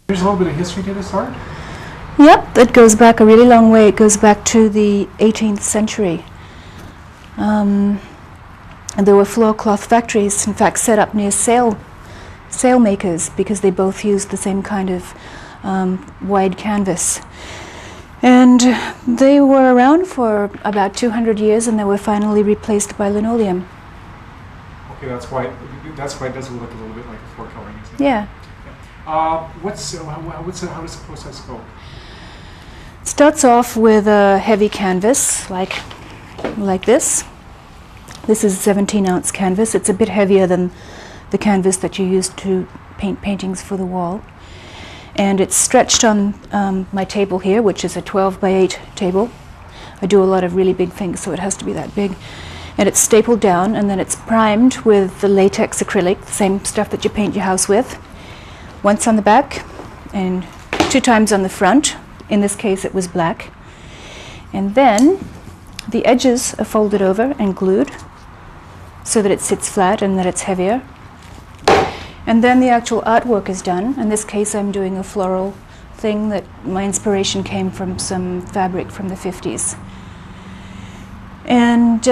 There's a little bit of history to this art? Yep, it goes back a really long way. It goes back to the 18th century. And there were floor cloth factories, in fact, set up near sail makers because they both used the same kind of wide canvas. And they were around for about 200 years, and they were finally replaced by linoleum. Okay, that's why it does look a little bit like a floor coloring, isn't it? Yeah. How does the process go? Starts off with a heavy canvas, like this. This is 17-ounce canvas. It's a bit heavier than the canvas that you use to paint paintings for the wall. And it's stretched on my table here, which is a 12 by 8 table. I do a lot of really big things, so it has to be that big. And it's stapled down, and then it's primed with the latex acrylic, the same stuff that you paint your house with. Once on the back, and 2 times on the front. In this case, it was black. And then the edges are folded over and glued so that it sits flat and that it's heavier. And then the actual artwork is done. In this case, I'm doing a floral thing that my inspiration came from some fabric from the 50s. And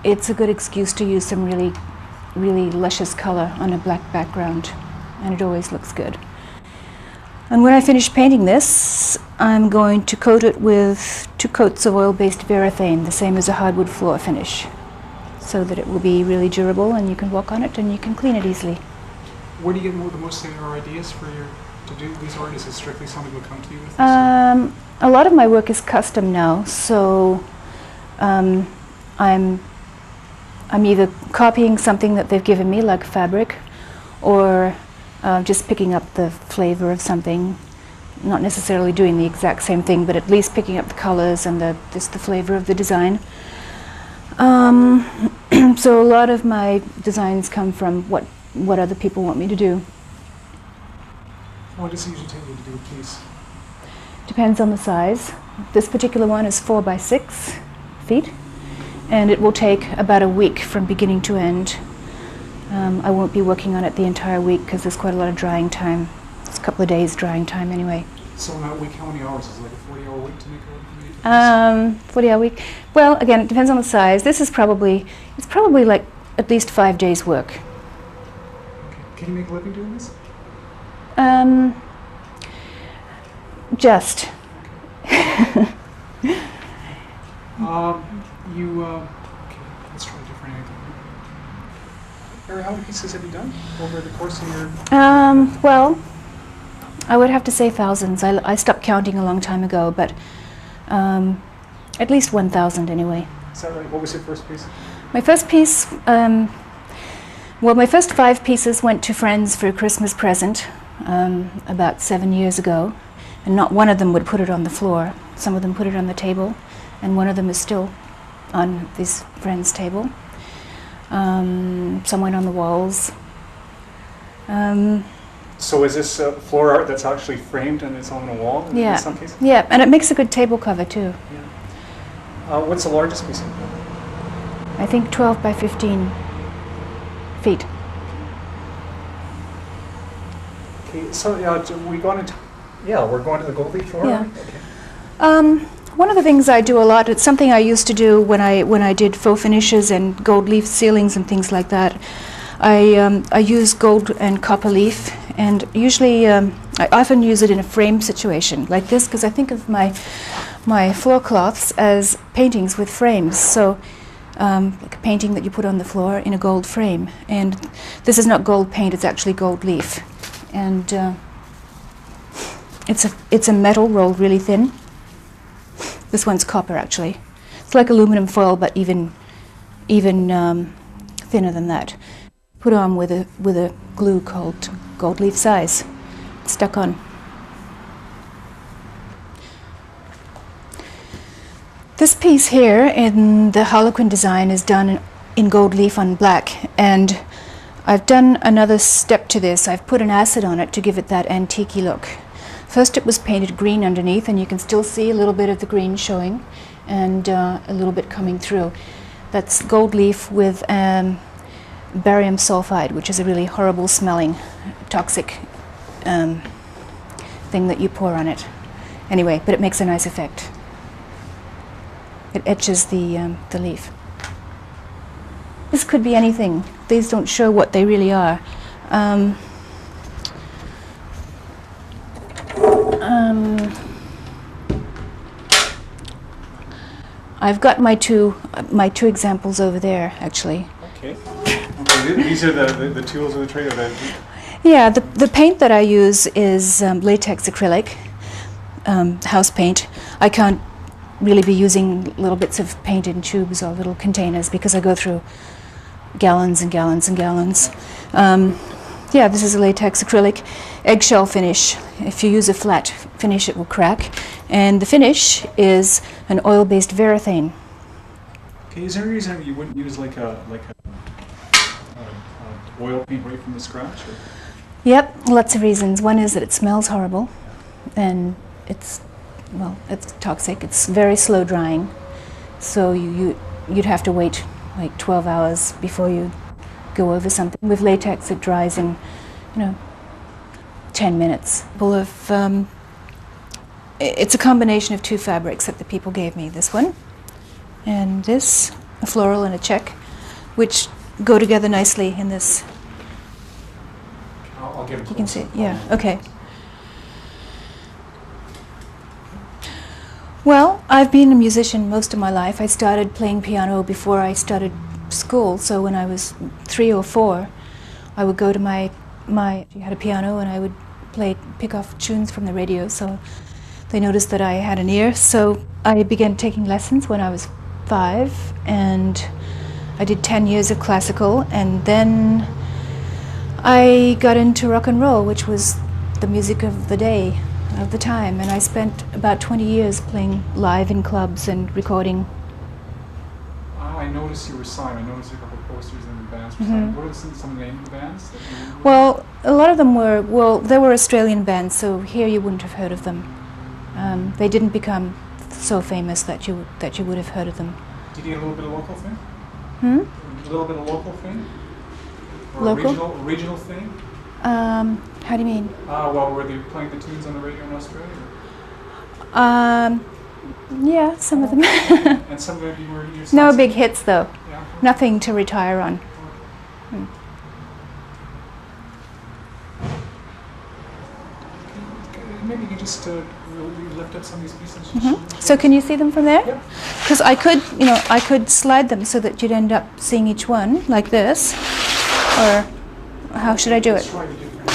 it's a good excuse to use some really, really luscious color on a black background, and it always looks good. And when I finish painting this, I'm going to coat it with 2 coats of oil-based varathane, the same as a hardwood floor finish, so that it will be really durable and you can walk on it and you can clean it easily. Where do you get the most of your ideas to do these art? Is it strictly somebody will come to you with this? A lot of my work is custom now, so I'm either copying something that they've given me, like fabric, or just picking up the flavor of something, not necessarily doing the exact same thing, but at least picking up the colors and just the flavor of the design. So a lot of my designs come from what other people want me to do. What does it usually take you to do a piece? Depends on the size. This particular one is 4 by 6 feet, and it will take about a week from beginning to end. I won't be working on it the entire week because there's quite a lot of drying time. It's a couple of days drying time anyway. So in that week, how many hours? Is it like a 40-hour week to make a 40-hour week. Well, again, it depends on the size. This is probably like at least 5 days work. Okay. Can you make a living doing this? Just. Okay. Okay, let's try a different angle. Barry, how many pieces have you done over the course of your... Well, I would have to say thousands. I stopped counting a long time ago, but at least 1,000 anyway. Is that right? What was your first piece? My first piece, well, my first 5 pieces went to friends for a Christmas present about 7 years ago, and not one of them would put it on the floor. Some of them put it on the table, and one of them is still on this friend's table. Some went on the walls. So is this floor art that's actually framed and it's on a wall in some cases? Yeah, and it makes a good table cover too. Yeah. What's the largest piece? I think 12 by 15 feet. Okay, so we're going to the gold leaf floor. Yeah. Okay. One of the things I do a lot, it's something I used to do when I did faux finishes and gold leaf ceilings and things like that. I use gold and copper leaf, and usually I often use it in a frame situation like this, because I think of my floor cloths as paintings with frames. So like a painting that you put on the floor in a gold frame. And this is not gold paint, it's actually gold leaf. And it's a metal rolled really thin. This one's copper, actually. It's like aluminum foil, but even thinner than that. Put on with a glue called gold leaf size. It's stuck on. This piece here in the Harlequin design is done in gold leaf on black, and I've done another step to this. I've put an acid on it to give it that antique-y look. First it was painted green underneath, and you can still see a little bit of the green showing and a little bit coming through. That's gold leaf with barium sulfide, which is a really horrible smelling toxic thing that you pour on it. Anyway, but it makes a nice effect. It etches the leaf. This could be anything. These don't show what they really are. I've got my two examples over there, actually. Okay. These are the tools of the trade. Yeah, the paint that I use is latex acrylic, house paint. I can't really be using little bits of paint in tubes or little containers because I go through gallons and gallons and gallons. Yeah, this is a latex acrylic eggshell finish. If you use a flat finish, it will crack. And the finish is an oil-based varathane. Okay, is there any reason you wouldn't use like a oil paint right from the scratch? Or? Yep, lots of reasons. One is that it smells horrible, and it's toxic. It's very slow drying, so you'd have to wait like 12 hours before you go over something. With latex, it dries in 10 minutes. It's a combination of two fabrics that the people gave me. This one and this, a floral and a check, which go together nicely in this. I'll get it. You can see it. Yeah. Okay. Well, I've been a musician most of my life. I started playing piano before I started school, so when I was 3 or 4, I would go to my had a piano and I would pick off tunes from the radio, so they noticed that I had an ear. So I began taking lessons when I was 5, and I did 10 years of classical, and then I got into rock and roll, which was the music of the day, of the time, and I spent about 20 years playing live in clubs and recording. I noticed you were signed. I noticed a couple of posters in the bands. Mm-hmm. What are some of the names of the bands? That you Well, a lot of them were, they were Australian bands, so here you wouldn't have heard of them. They didn't become so famous that you would have heard of them. Did you get a little bit of local thing? Hmm? A little bit of local thing? Or Local? Regional thing? How do you mean? Well, were they playing the tunes on the radio in Australia? Yeah, some of them. And some of them you were in your No songs? big hits, though. Yeah. Nothing to retire on. Hmm. Maybe you could just lift up some of these pieces. Mm-hmm. So can you see them from there? Yep. Because I could slide them so that you'd end up seeing each one like this, or how should I do Let's it? try the different.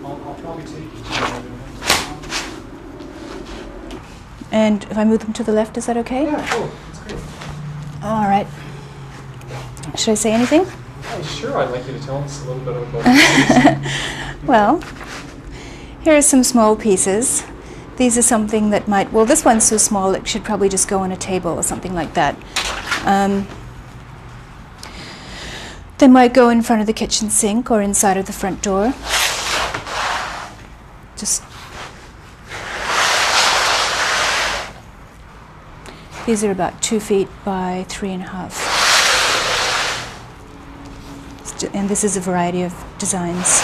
I'll probably take you And if I move them to the left, is that okay? Yeah, cool. That's great. All right. Should I say anything? Oh, sure, I'd like you to tell us a little bit about Well, here are some small pieces. These are something that might, well, this one's so small it should probably just go on a table or something like that. They might go in front of the kitchen sink or inside of the front door. Just these are about 2 feet by 3.5. And this is a variety of designs.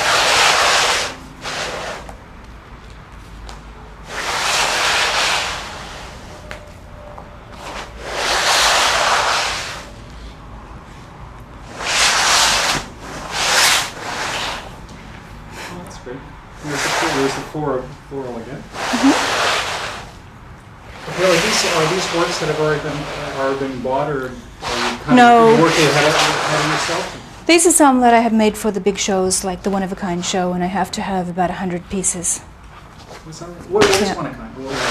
That's great. There's the floral again. Okay, are these works that have already been bought, or are you kind No. of working ahead of yourself? These are some that I have made for the big shows, like the One of a Kind show, and I have to have about 100 pieces. What is Yeah. one of kind? What is it?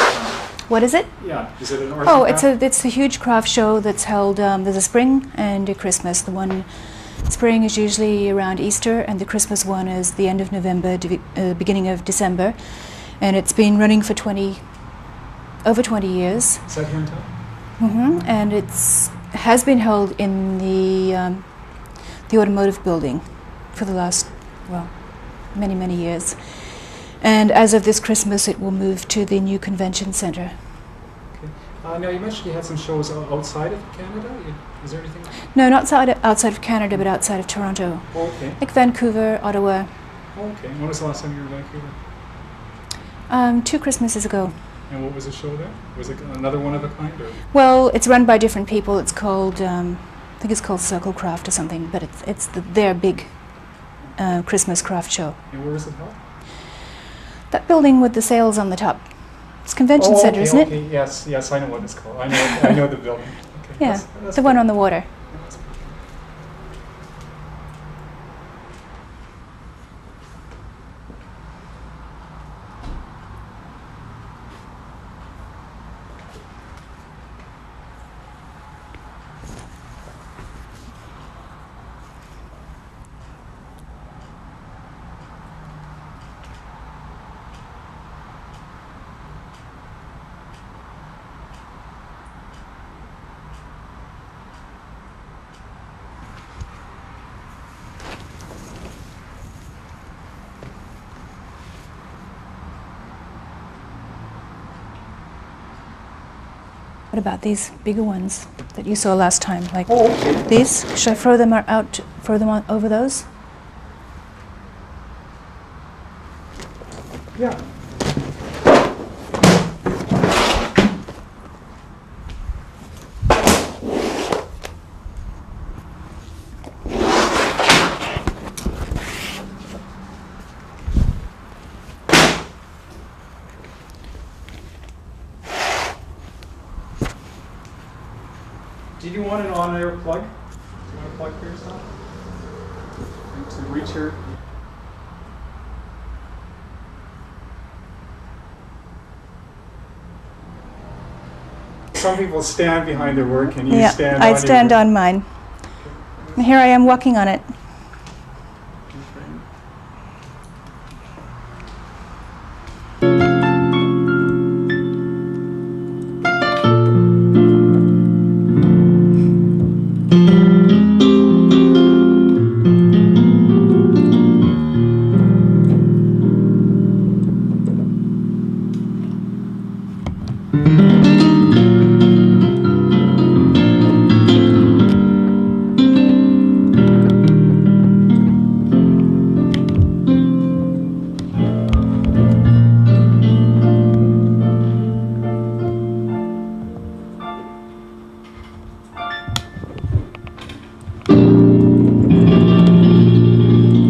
What is it? Yeah, is it an art? Oh, it's a huge craft show that's held. There's a spring and a Christmas. The one spring is usually around Easter, and the Christmas one is the end of November, beginning of December, and it's been running for over 20 years. Is that here in town? Mm-hmm. And has been held in the automotive building for the last, well, many years. And as of this Christmas, it will move to the new convention center. Okay. Now, you mentioned you had some shows outside of Canada. Is there anything? No, not outside of Canada, but outside of Toronto. Oh, okay. Like Vancouver, Ottawa, Oh, okay. When was the last time you were in Vancouver? 2 Christmases ago. And what was the show there? Was it another one of a kind, or? Well, it's run by different people. It's called, I think it's called Circle Craft or something, but it's their big Christmas craft show. And where was it held? That building with the sails on the top. It's Convention Center, okay, isn't it? okay. Yes, yes, I know what it's called. I know the building. Okay. Yeah, That's the one good. on the water. That's pretty good. What about these bigger ones that you saw last time? Like Oh, okay. these? Should I throw them out? Throw them on over those? Yeah. Did you want an on-air plug? Do you want a plug for yourself? And to reach here. Some people stand behind their work, and you Yeah, stand. I stand on mine. And here I am walking on it.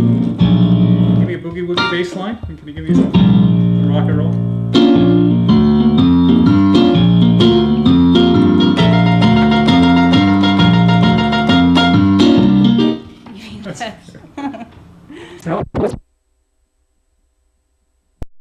Give me a boogie woogie bass line. Can you give me some rock and roll? Yes.